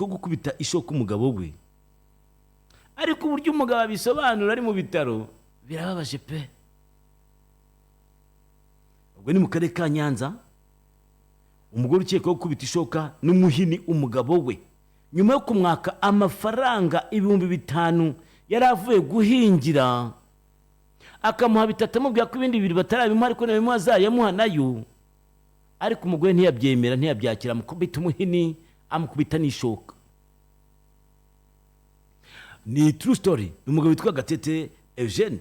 ukekwaho gukubita ishoka umugabo we, ariko uburyo umugabo abisobanura ari mu bitaro birababaje pe. Ubwo ni mu karere ka Nyanza, umugore ukekwaho gukubita ishoka n'umuhini umugabo we nyuma yo kumwaka amafaranga 5,000 yari avuye guhingira, akamuha 3 amubwira ko ibindi 2 batarabimuha ariko nawe azayamuha nayo, ariko umugore ntiyabyemera, ntiyabyakira, amukubita umuhini, amukubita n'ishoka. Ni true story. Umugabo witwa Gatete Eugene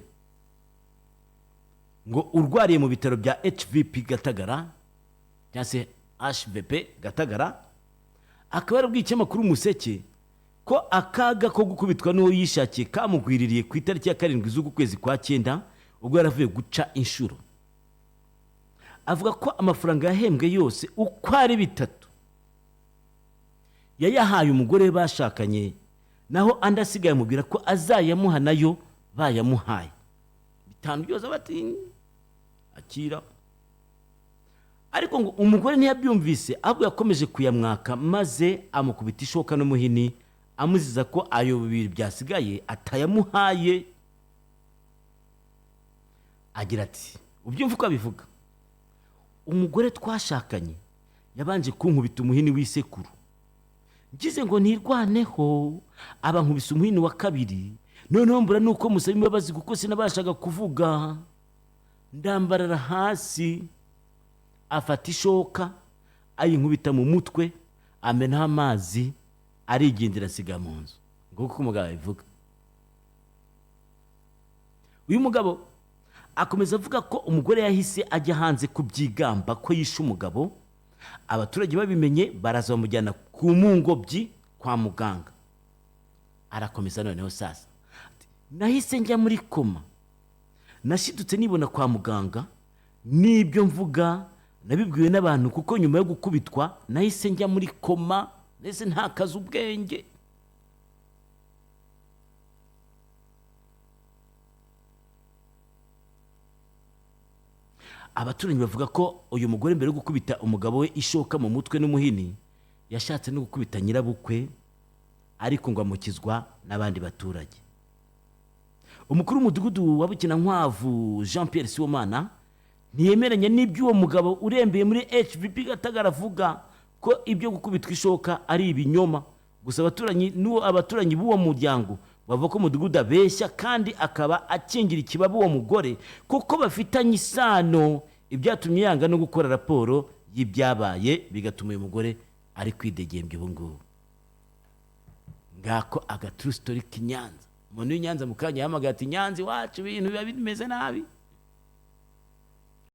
ngo urwariye mu bitaro bya HVP Gatagara cyangwa se HVP Gatagara, akaba yarabwiye ikinyamakuru Umuseke ko akaga ko gukubitwa n'uwo yishakiye kamugwiririye ku itariki ya 7 z'uku kwezi kwa 9 ubwo yaravuye guca inshuro. Avuga ko amafaranga yahembwe yose uko ari 3 yayahaye umugore bashakanye, naho andi asigaye amubwira ko azayamuha nayo bayamuhaye. 5 byose bati akira, ariko ngo umugore ntiyabyumvise, ahubwo yakomeje kuyamwaka maze amukubita ishoka n'umuhini, amuziza ko ayo 2 byasigaye atayamuhaye. Agira ati, ubyumva uko abivuga, umugore twashakanye yabanje kunkubita umuhini w'isekuru, ngize ngo nirwaneho abankubise umuhini wa 2, noneho mbura nuko musaba imbabazi kuko sinabashaga kuvuga, ndambarara hasi, afata ishoka ayinkubita mu mutwe, amena amazi, arigendera asiga mu nzu. Nguko umugabo abivuga. Uyu mugabo akomeza avuga ko umugore yahise ajya hanze kubyigamba ko yishe umugabo, abaturage babimenye baraza bamujyana ku Mungobyi kwa muganga. Arakomeza noneho sasa, nahise njya muri koma, nashidutse nibona kwa muganga, nibyo mvuga nabibwiwe n'abantu kuko nyuma yo gukubitwa nahise njya muri koma, nese ntakaza ubwenge. Abaturanyi bavuga ko uyu mugore mbere yo gukubita umugabo we ishoka mu mutwe n'umuhini yashatse no gukubita nyirabukwe, ariko ngo amukizwa n'abandi baturage. Umukuru w'umudugudu wa Bukinankwavu Jean Pierre Sibomana ntiyemeranya n'iby'uwo mugabo urembeye muri HVP Gatagara avuga ko ibyo gukubitwa ishoka ari ibinyoma. Gusa abaturanyi b'uwo muryango bavuga ko umudugudu abeshya kandi akaba akingira ikibaba uwo mugore kuko bafitanye isano, ibyatumye yanga no gukora raporo y'ibyabaye bigatuma uyu mugore ari kwidegembya ubu ngubu. Ngako aga true story k'Inyanza. Umuntu w'Inyanza mukanya yamagati Nyanza wacu ibintu biba bimeze nabi.